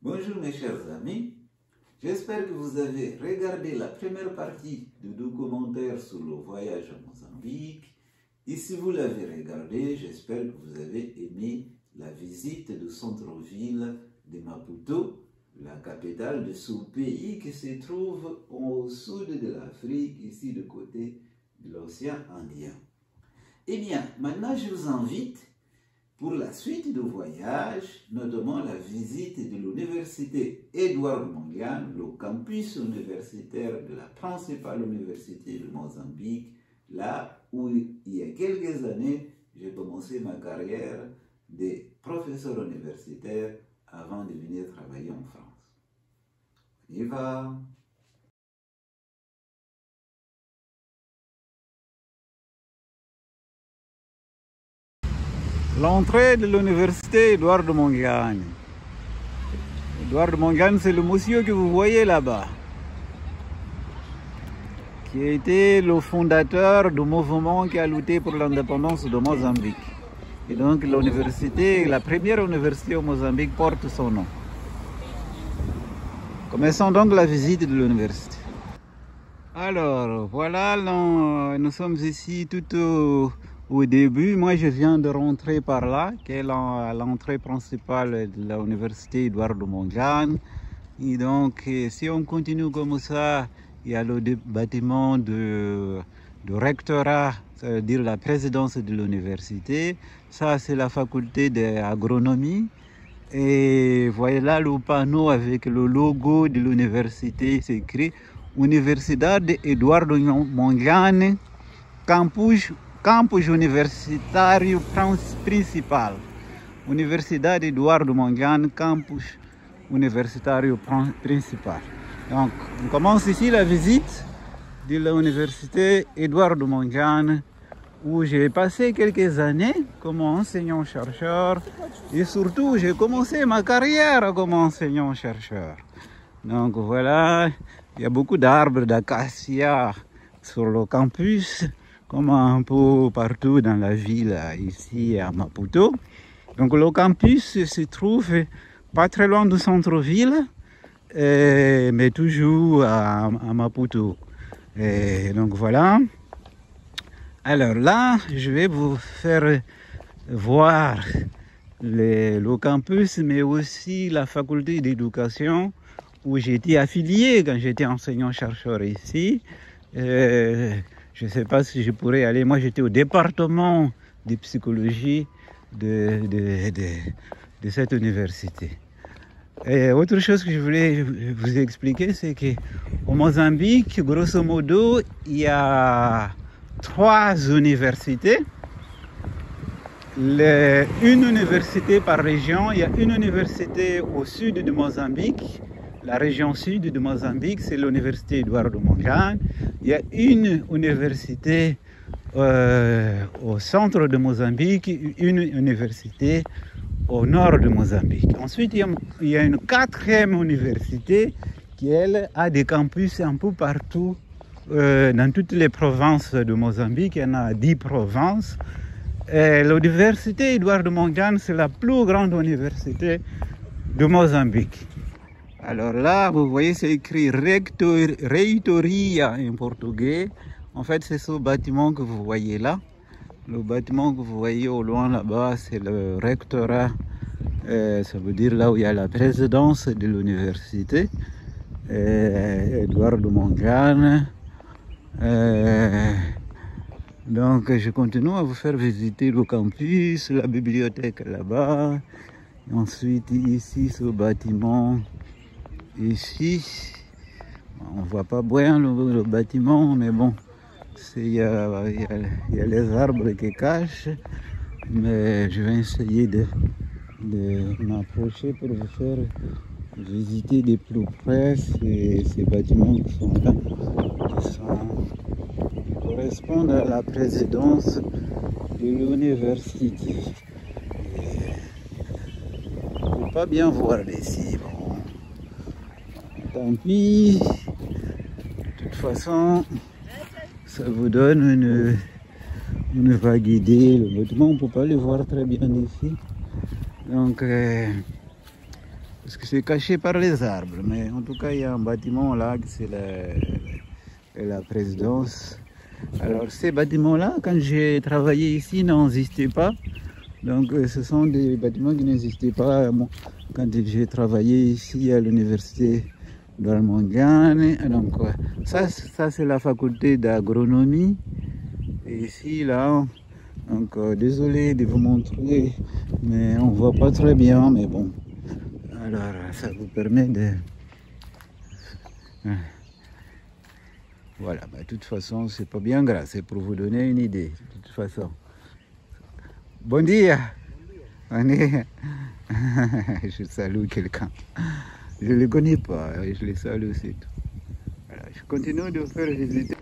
Bonjour mes chers amis, j'espère que vous avez regardé la première partie du documentaire sur le voyage à Mozambique. Et si vous l'avez regardé, j'espère que vous avez aimé la visite du centre-ville de Maputo, la capitale de ce pays qui se trouve au sud de l'Afrique, ici du côté de l'océan Indien. Eh bien, maintenant je vous invite pour la suite du voyage, notamment la visite de l'université Edouard Mondlane, le campus universitaire de la principale université de Mozambique, là où il y a quelques années, j'ai commencé ma carrière de professeur universitaire avant de venir travailler en France. On y va! L'entrée de l'université Edouard Mondlane. Edouard Mondlane, c'est le monsieur que vous voyez là-bas, qui a été le fondateur du mouvement qui a lutté pour l'indépendance de Mozambique. Et donc l'université, la première université au Mozambique porte son nom. Commençons donc la visite de l'université. Alors, voilà, nous sommes ici tout au début. Moi, je viens de rentrer par là, qui est l'entrée principale de l'université Edouard Mondlane. Et donc, si on continue comme ça, il y a le bâtiment de rectorat, c'est-à-dire la présidence de l'université. Ça, c'est la faculté d'agronomie. Et voyez là le panneau avec le logo de l'université, c'est écrit Universidade Edouard Mondlane, campus universitário principal. Universidade Edouard Mondlane, campus universitário principal. Donc, on commence ici la visite de l'université Edouard Mondlane, où j'ai passé quelques années comme enseignant-chercheur et surtout j'ai commencé ma carrière comme enseignant-chercheur. Donc voilà, il y a beaucoup d'arbres d'acacia sur le campus, comme un peu partout dans la ville ici à Maputo. Donc le campus se trouve pas très loin du centre-ville, mais toujours à Maputo. Et donc voilà. Alors là, je vais vous faire voir le campus, mais aussi la faculté d'éducation où j'étais affilié quand j'étais enseignant-chercheur ici. Je ne sais pas si je pourrais aller. Moi, j'étais au département de psychologie de cette université. Et autre chose que je voulais vous expliquer, c'est qu'au Mozambique, grosso modo, il y a 3 universités. Une université par région. Il y a une université au sud de Mozambique. La région sud de Mozambique, c'est l'université Edouard Mondlane. Il y a une université au centre de Mozambique, une université au nord de Mozambique. Ensuite, il y a une 4e université qui, elle, a des campus un peu partout dans toutes les provinces de Mozambique. Il y en a 10 provinces. L'université Edouard Mondlane, c'est la plus grande université de Mozambique. Alors là, vous voyez, c'est écrit Reitoria en portugais. En fait, c'est ce bâtiment que vous voyez là. Le bâtiment que vous voyez au loin là-bas, c'est le rectorat. Ça veut dire là où il y a la présidence de l'université. Edouard Mondlane. Donc, je continue à vous faire visiter le campus, la bibliothèque là-bas. Ensuite, ici, ce bâtiment. Ici, on ne voit pas bien le bâtiment, mais bon, il y a les arbres qui cachent. Mais je vais essayer de m'approcher pour vous faire visiter de plus près ces bâtiments qui sont là, qui correspondent à la présidence de l'université. On ne peut pas bien voir d'ici. Bon. Tant pis, de toute façon, ça vous donne une vague idée. Le bâtiment, on ne peut pas le voir très bien ici. Donc, parce que c'est caché par les arbres. Mais en tout cas, il y a un bâtiment là, c'est la présidence. Alors ces bâtiments-là, quand j'ai travaillé ici, n'existaient pas. Donc ce sont des bâtiments qui n'existaient pas quand j'ai travaillé ici à l'université d'Armangane. Donc ça c'est la faculté d'agronomie. Et ici, là, donc désolé de vous montrer, mais on voit pas très bien, mais bon. Alors ça vous permet de... Voilà, de toute façon, c'est pas bien grave, c'est pour vous donner une idée, de toute façon. Bon dia. Bon dia. Je salue quelqu'un. Je ne le connais pas, je le salue, c'est tout. Voilà, je continue de faire visiter.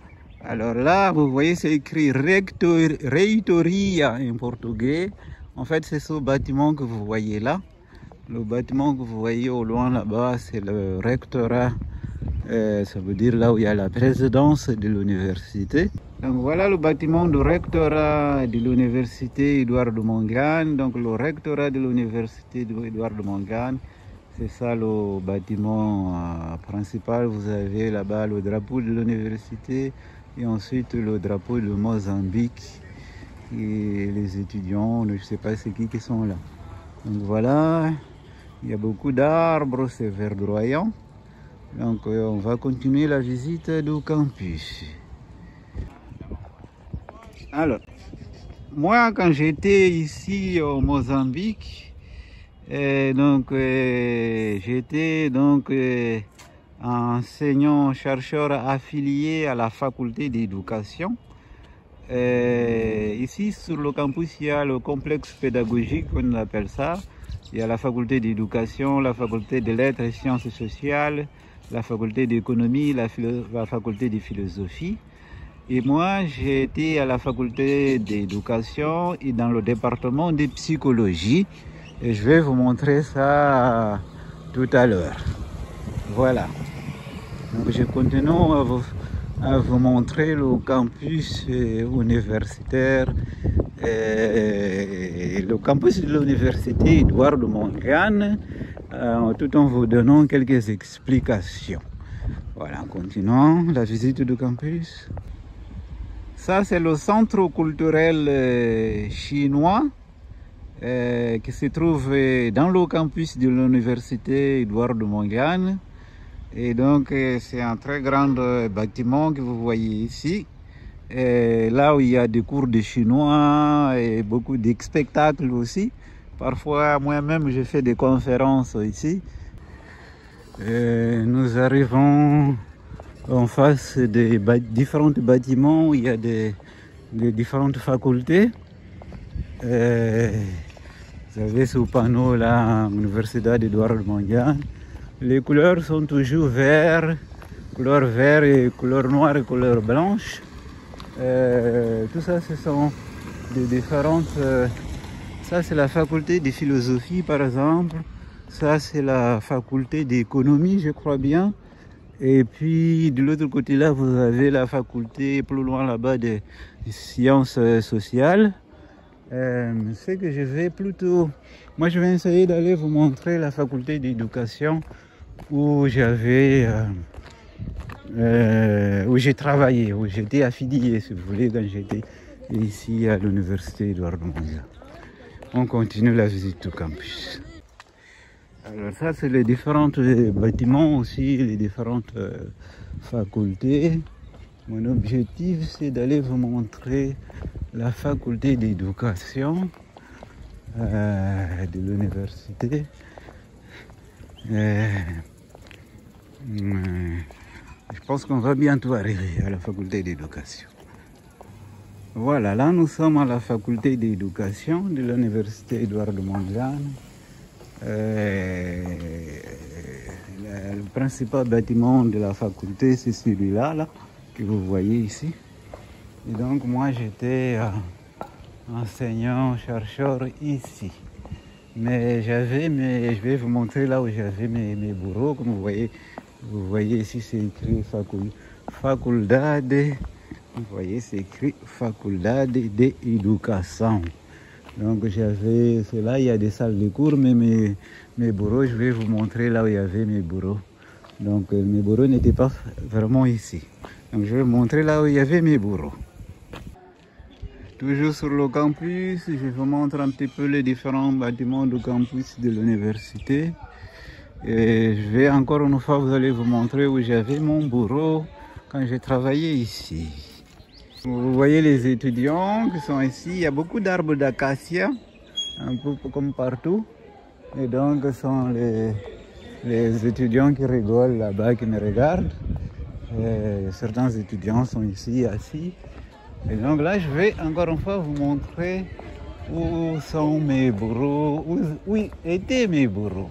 Alors là, vous voyez, c'est écrit Reitoria en portugais. En fait, c'est ce bâtiment que vous voyez là. Le bâtiment que vous voyez au loin là-bas, c'est le rectorat. Ça veut dire là où il y a la présidence de l'université. Donc voilà le bâtiment du rectorat de l'université Eduardo Mondlane. Donc le rectorat de l'université Eduardo Mondlane, c'est ça le bâtiment principal. Vous avez là-bas le drapeau de l'université et ensuite le drapeau de Mozambique et les étudiants, je ne sais pas c'est qui sont là. Donc voilà, il y a beaucoup d'arbres, c'est verdoyant. Donc on va continuer la visite du campus. Alors, moi quand j'étais ici au Mozambique, j'étais enseignant-chercheur affilié à la faculté d'éducation. Ici sur le campus, il y a le complexe pédagogique, on appelle ça. Il y a la faculté d'éducation, la faculté de lettres et sciences sociales, la faculté d'économie, la faculté de philosophie. Et moi, j'ai été à la faculté d'éducation et dans le département de psychologie. Et je vais vous montrer ça tout à l'heure. Voilà. Donc je continue à vous montrer le campus universitaire. Le campus de l'université Eduardo Mondlane, tout en vous donnant quelques explications. Voilà, continuons la visite du campus. Ça, c'est le centre culturel chinois qui se trouve dans le campus de l'université Eduardo Mondlane. Et donc, c'est un très grand bâtiment que vous voyez ici. Là où il y a des cours de chinois et beaucoup de spectacles aussi. Parfois, moi-même, je fais des conférences ici. Nous arrivons en face des différents bâtiments où il y a des différentes facultés. Vous avez ce panneau là, Université d'Eduardo Mondlane. Les couleurs sont toujours couleur vert et couleur noire et couleur blanche. Tout ça, ce sont des différentes... ça, c'est la faculté de philosophie, par exemple. Ça, c'est la faculté d'économie, je crois bien. Et puis, de l'autre côté, là, vous avez la faculté, plus loin là-bas, des sciences sociales. C'est que je vais plutôt... Moi, je vais essayer d'aller vous montrer la faculté d'éducation où j'avais... où j'ai travaillé, où j'étais affilié, si vous voulez, quand j'étais ici à l'université Eduardo Mondlane. On continue la visite du campus. Alors ça, c'est les différents bâtiments aussi, les différentes facultés. Mon objectif, c'est d'aller vous montrer la faculté d'éducation de l'université. Je pense qu'on va bientôt arriver à la faculté d'éducation. Voilà, là nous sommes à la faculté d'éducation de l'université Eduardo Mondlane. Le principal bâtiment de la faculté, c'est celui-là là, que vous voyez ici. Et donc moi j'étais enseignant, chercheur ici. Mais je vais vous montrer là où j'avais mes bureaux, comme vous voyez ici c'est écrit Faculdade, vous voyez c'est écrit Faculdade de Educação. Donc c'est là, il y a des salles de cours, mais mes bureaux, je vais vous montrer là où il y avait mes bureaux. Donc mes bureaux n'étaient pas vraiment ici. Donc je vais vous montrer là où il y avait mes bureaux. Toujours sur le campus, je vous montre un petit peu les différents bâtiments du campus de l'université. Et je vais encore une fois, vous allez vous montrer où j'avais mon bureau quand j'ai travaillé ici. Vous voyez les étudiants qui sont ici, il y a beaucoup d'arbres d'acacia, un peu comme partout. Et donc ce sont les étudiants qui rigolent là-bas, qui me regardent. Et certains étudiants sont ici assis. Et donc là, je vais encore une fois vous montrer où sont mes bureaux, où étaient mes bureaux.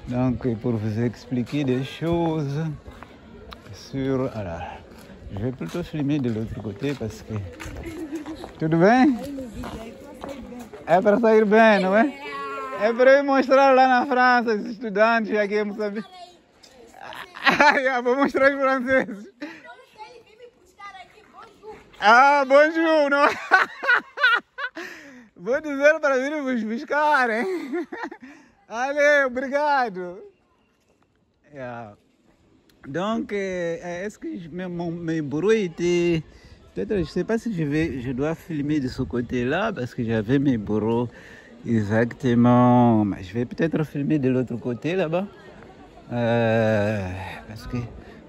Donc pour vous expliquer des choses sur... Alors, je vais plutôt filmer de l'autre côté parce que... Tudo bem? É para sair bem, não é? É para eu mostrar lá na França, os estudantes aqui em Moçambique. Vou mostrar os franceses. Ah, bonjour, não é? Vou dizer para vir vos buscar, hein? Allez, obrigado. Yeah. Donc, est-ce que mes bureaux étaient... Peut-être, je ne sais pas si je dois filmer de ce côté-là, parce que j'avais mes bureaux exactement... Je vais peut-être filmer de l'autre côté, là-bas. Parce que,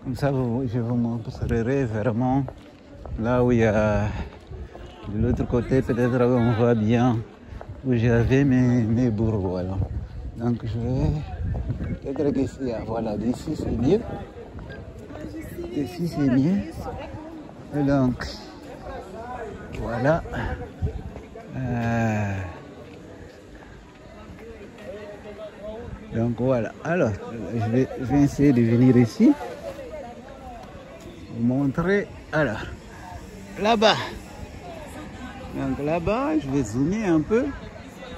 comme ça, je vous montrerai vraiment là où il y a... De l'autre côté, peut-être on voit bien où j'avais mes bureaux. Alors. Donc, je vais... Peut-être qu'ici, voilà, d'ici c'est mieux. Ici c'est mieux. Et donc, voilà. Donc voilà. Alors, je vais essayer de venir ici. Vous montrer. Alors, là-bas. Donc là-bas, je vais zoomer un peu.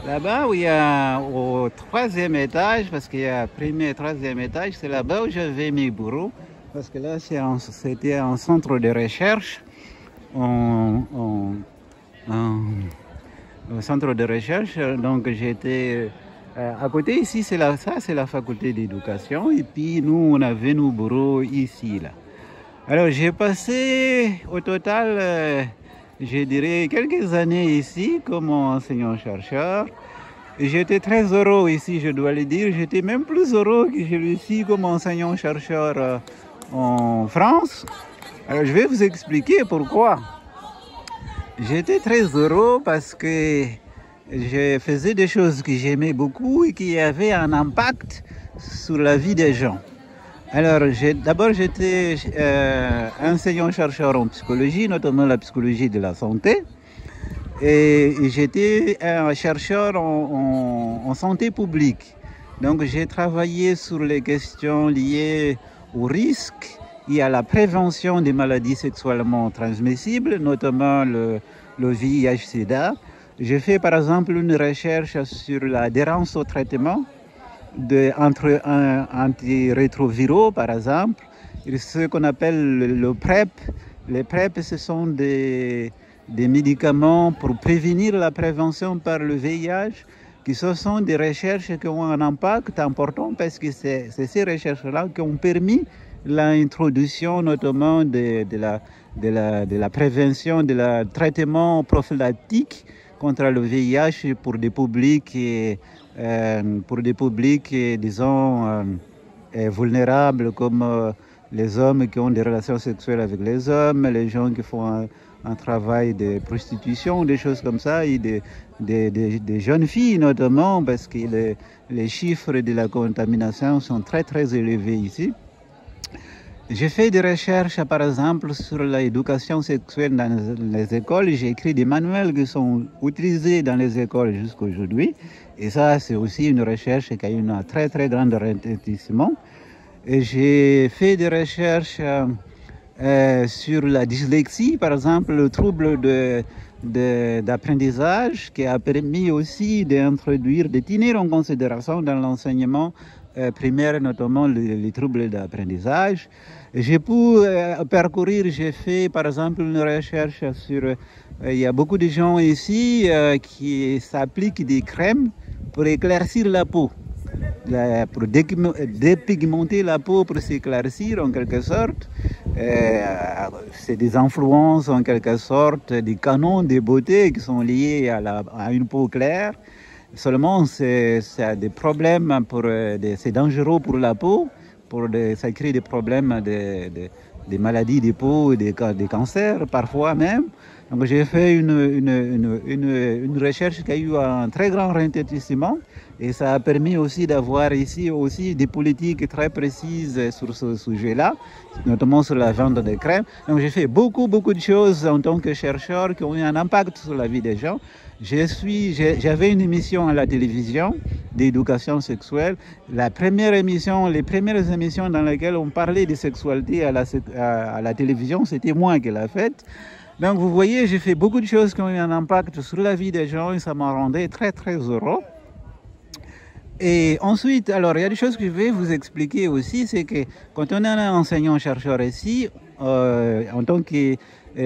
Là-bas où il y a au 3e étage, parce qu'il y a premier et 3e étage, c'est là-bas où j'avais mes bureaux. Parce que là, c'était un centre de recherche. Un centre de recherche. Donc j'étais à côté ici, c'est la faculté d'éducation. Et puis nous, on avait nos bureaux ici, là. Alors j'ai passé au total, je dirais, quelques années ici comme enseignant-chercheur. J'étais très heureux ici, je dois le dire. J'étais même plus heureux que celui-ci comme enseignant-chercheur en France. Alors je vais vous expliquer pourquoi. J'étais très heureux parce que je faisais des choses que j'aimais beaucoup et qui avaient un impact sur la vie des gens. Alors d'abord j'étais enseignant-chercheur en psychologie, notamment la psychologie de la santé. Et j'étais un chercheur en santé publique. Donc j'ai travaillé sur les questions liées au risque et à la prévention des maladies sexuellement transmissibles, notamment le VIH-Sida. J'ai fait par exemple une recherche sur l'adhérence au traitement entre antirétroviraux par exemple, et ce qu'on appelle le PrEP. Les PrEP, ce sont des médicaments pour prévenir la prévention par le VIH, qui ce sont des recherches qui ont un impact important parce que c'est ces recherches-là qui ont permis l'introduction notamment de la prévention, de la traitement prophylactique contre le VIH pour des publics, disons, vulnérables comme les hommes qui ont des relations sexuelles avec les hommes, les gens qui font un travail de prostitution, des choses comme ça, et des jeunes filles notamment, parce que les chiffres de la contamination sont très très élevés ici. J'ai fait des recherches, par exemple, sur l'éducation sexuelle dans les écoles. J'ai écrit des manuels qui sont utilisés dans les écoles jusqu'à aujourd'hui. Et ça, c'est aussi une recherche qui a eu un très très grand retentissement. Et j'ai fait des recherches sur la dyslexie, par exemple, le trouble d'apprentissage qui a permis aussi d'introduire, de tenir en considération dans l'enseignement primaire, notamment les troubles d'apprentissage. J'ai pu parcourir, j'ai fait par exemple une recherche sur... il y a beaucoup de gens ici qui s'appliquent des crèmes pour éclaircir la peau, pour dépigmenter la peau, pour s'éclaircir en quelque sorte. C'est des influences en quelque sorte, des canons de beauté qui sont liés à une peau claire. Seulement, c'est des problèmes, c'est dangereux pour la peau, ça crée des problèmes des maladies de peau, des cancers parfois même. Donc j'ai fait une recherche qui a eu un très grand retentissement et ça a permis aussi d'avoir ici aussi des politiques très précises sur ce sujet-là, notamment sur la vente des crèmes. Donc j'ai fait beaucoup de choses en tant que chercheur qui ont eu un impact sur la vie des gens. J'avais une émission à la télévision d'éducation sexuelle. Les premières émissions dans lesquelles on parlait de sexualité à la télévision, c'était moi qui l'ai faite. Donc vous voyez, j'ai fait beaucoup de choses qui ont eu un impact sur la vie des gens et ça m'a rendu très heureux. Et ensuite, alors il y a des choses que je vais vous expliquer aussi, c'est que quand on est un enseignant-chercheur ici, en tant que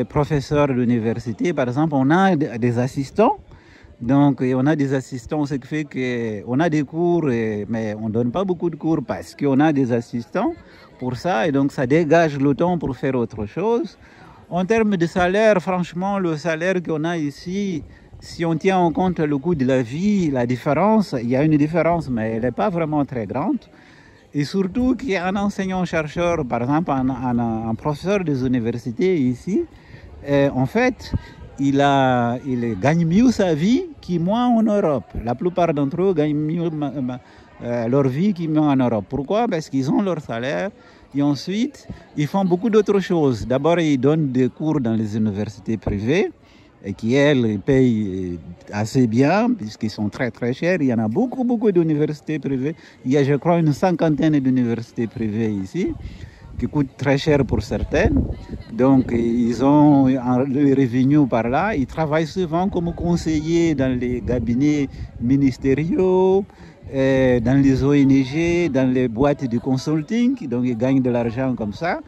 professeur d'université, par exemple, on a des assistants. Donc on a des assistants, ce qui fait qu'on a des cours, mais on ne donne pas beaucoup de cours parce qu'on a des assistants pour ça, et donc ça dégage le temps pour faire autre chose. En termes de salaire, franchement, le salaire qu'on a ici, si on tient en compte le coût de la vie, la différence, il y a une différence, mais elle n'est pas vraiment très grande. Et surtout qu'il y a un enseignant-chercheur, par exemple un professeur des universités ici, en fait, il gagne mieux sa vie que moi en Europe. La plupart d'entre eux gagnent mieux leur vie que moi en Europe. Pourquoi? Parce qu'ils ont leur salaire. Et ensuite, ils font beaucoup d'autres choses. D'abord, ils donnent des cours dans les universités privées, et qui, elles, payent assez bien, puisqu'ils sont très chers. Il y en a beaucoup d'universités privées. Il y a, je crois, une 50aine d'universités privées ici, qui coûtent très cher pour certaines. Donc, ils ont un revenu par là. Ils travaillent souvent comme conseillers dans les cabinets ministériaux, dans les ONG, dans les boîtes de consulting, donc ils gagnent de l'argent comme ça.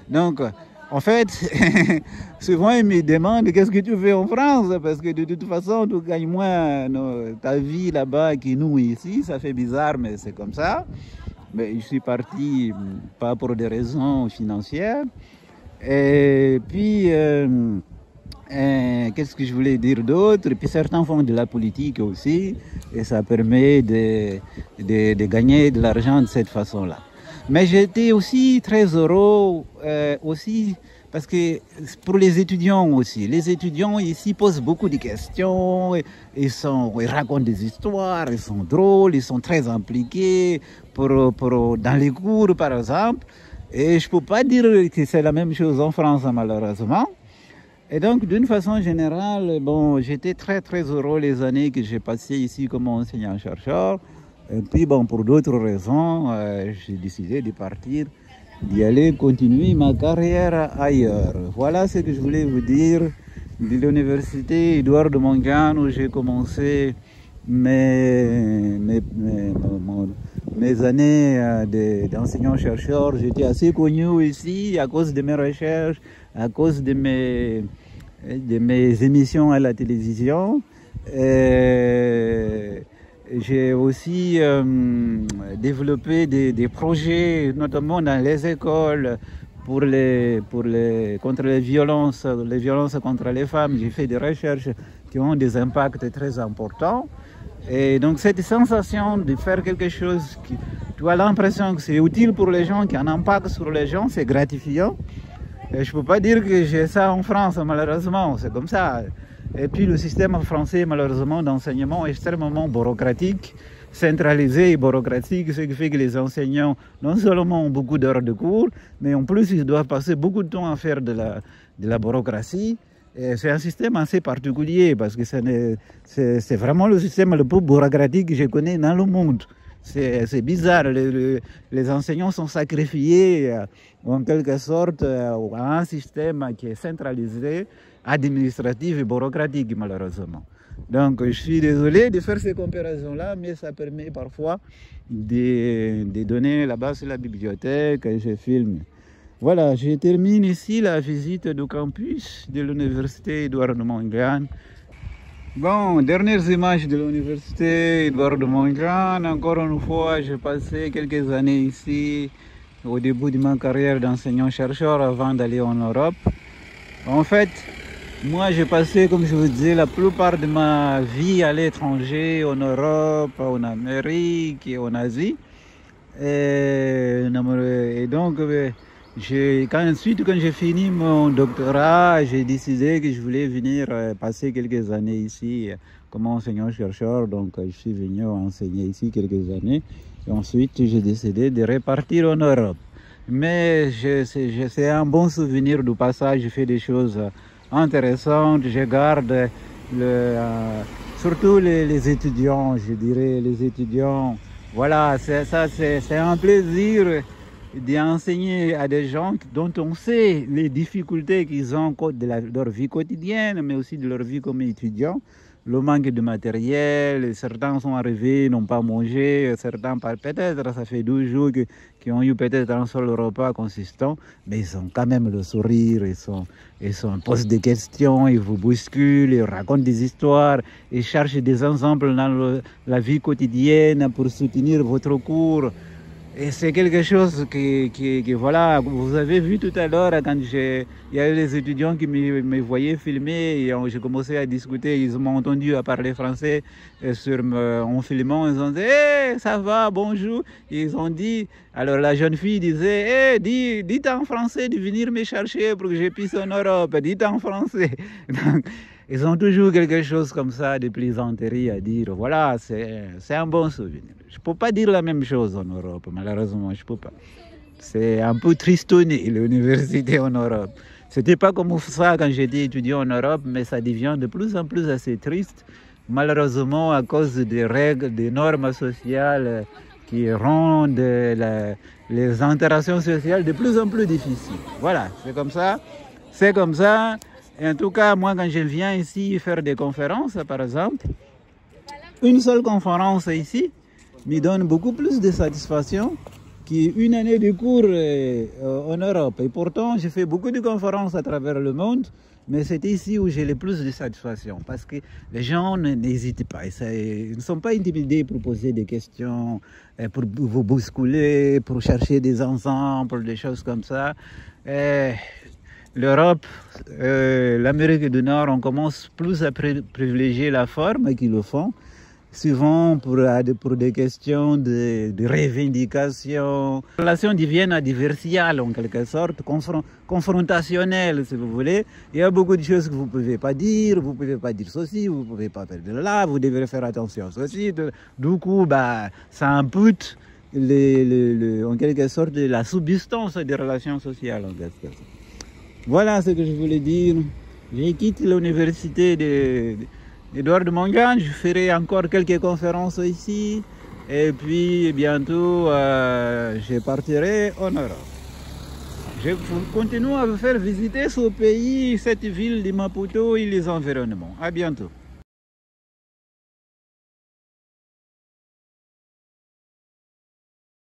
Donc, en fait, souvent ils me demandent qu'est-ce que tu fais en France, parce que de toute façon, tu gagnes moins ta vie là-bas que nous ici. Ça fait bizarre, mais c'est comme ça. Mais je suis parti pas pour des raisons financières. Et puis, qu'est-ce que je voulais dire d'autre? Et puis certains font de la politique aussi, et ça permet de gagner de l'argent de cette façon-là. Mais j'étais aussi très heureux, aussi, parce que pour les étudiants aussi, les étudiants ici posent beaucoup de questions, ils racontent des histoires, ils sont drôles, ils sont très impliqués dans les cours par exemple. Et je ne peux pas dire que c'est la même chose en France malheureusement. Et donc, d'une façon générale, bon, j'étais très heureux les années que j'ai passées ici comme enseignant-chercheur. Et puis, bon, pour d'autres raisons, j'ai décidé de partir, d'y aller continuer ma carrière ailleurs. Voilà ce que je voulais vous dire de l'université Édouard de Montcalm, où j'ai commencé mes années d'enseignant-chercheur. J'étais assez connu ici à cause de mes recherches, à cause de mes émissions à la télévision. J'ai aussi développé des projets, notamment dans les écoles, contre les violences contre les femmes. J'ai fait des recherches qui ont des impacts très importants. Et donc cette sensation de faire quelque chose, tu as l'impression que c'est utile pour les gens, qui a un impact sur les gens, c'est gratifiant. Et je ne peux pas dire que j'ai ça en France, malheureusement, c'est comme ça. Et puis le système français, malheureusement, d'enseignement est extrêmement bureaucratique, centralisé et bureaucratique, ce qui fait que les enseignants, non seulement ont beaucoup d'heures de cours, mais en plus ils doivent passer beaucoup de temps à faire de la bureaucratie. C'est un système assez particulier parce que c'est vraiment le système le plus bureaucratique que je connais dans le monde. C'est bizarre, les enseignants sont sacrifiés en quelque sorte à un système qui est centralisé, administratif et bureaucratique malheureusement. Donc, je suis désolé de faire ces comparaisons-là, mais ça permet parfois de donner là-bas sur la bibliothèque et je filme. Voilà, je termine ici la visite du campus de l'université Édouard de Montgrane. Bon, dernières images de l'université Édouard de Montgrane. Encore une fois, j'ai passé quelques années ici au début de ma carrière d'enseignant-chercheur avant d'aller en Europe. En fait, moi j'ai passé, comme je vous disais, la plupart de ma vie à l'étranger, en Europe, en Amérique et en Asie. Et donc, ensuite, quand j'ai fini mon doctorat, j'ai décidé que je voulais venir passer quelques années ici comme enseignant-chercheur. Donc, je suis venu enseigner ici quelques années. Et ensuite, j'ai décidé de repartir en Europe. Mais c'est un bon souvenir du passage. J'ai fait des choses intéressantes. Je garde surtout les étudiants, je dirais, les étudiants. Voilà, c'est un plaisir d'enseigner à des gens dont on sait les difficultés qu'ils ont de leur vie quotidienne, mais aussi de leur vie comme étudiants. Le manque de matériel, certains sont arrivés, n'ont pas mangé, certains peut-être, ça fait 12 jours qu'ils ont eu peut-être un seul repas consistant, mais ils ont quand même le sourire, ils posent des questions, ils vous bousculent, ils racontent des histoires, ils cherchent des exemples dans la vie quotidienne pour soutenir votre cours. Et c'est quelque chose que voilà, vous avez vu tout à l'heure quand il y a eu les étudiants qui me voyaient filmer et j'ai commencé à discuter, ils m'ont entendu à parler français en filmant, ils ont dit hey, ça va, bonjour. Ils ont dit, alors la jeune fille disait hey, dites en français de venir me chercher pour que je puisse en Europe, dites en français. Donc, ils ont toujours quelque chose comme ça de plaisanterie à dire. Voilà, c'est un bon souvenir. Je ne peux pas dire la même chose en Europe, malheureusement, je ne peux pas. C'est un peu tristonné, l'université en Europe. Ce n'était pas comme ça quand j'étais étudiant en Europe, mais ça devient de plus en plus assez triste, malheureusement à cause des règles, des normes sociales qui rendent les interactions sociales de plus en plus difficiles. Voilà, c'est comme ça. C'est comme ça. Et en tout cas, moi, quand je viens ici faire des conférences, par exemple, une seule conférence ici me donne beaucoup plus de satisfaction qu'une année de cours en Europe. Et pourtant, j'ai fait beaucoup de conférences à travers le monde, mais c'est ici où j'ai le plus de satisfaction parce que les gens n'hésitent pas. Ils ne sont pas intimidés pour poser des questions, pour vous bousculer, pour chercher des exemples, des choses comme ça. L'Europe, l'Amérique du Nord, on commence plus à privilégier la forme qu'ils le font, souvent pour des questions de revendication. Les relations deviennent adversariales en quelque sorte, confrontationnelles si vous voulez. Il y a beaucoup de choses que vous ne pouvez pas dire, vous ne pouvez pas dire ceci, vous ne pouvez pas faire de là, vous devez faire attention à ceci. Du coup, ça impute en quelque sorte la subsistance des relations sociales en quelque sorte. Voilà ce que je voulais dire. Je quitte l'université d'Édouard de Montgrane. Je ferai encore quelques conférences ici. Et puis bientôt, je partirai en Europe. Je continue à vous faire visiter ce pays, cette ville de Maputo et les environnements. À bientôt.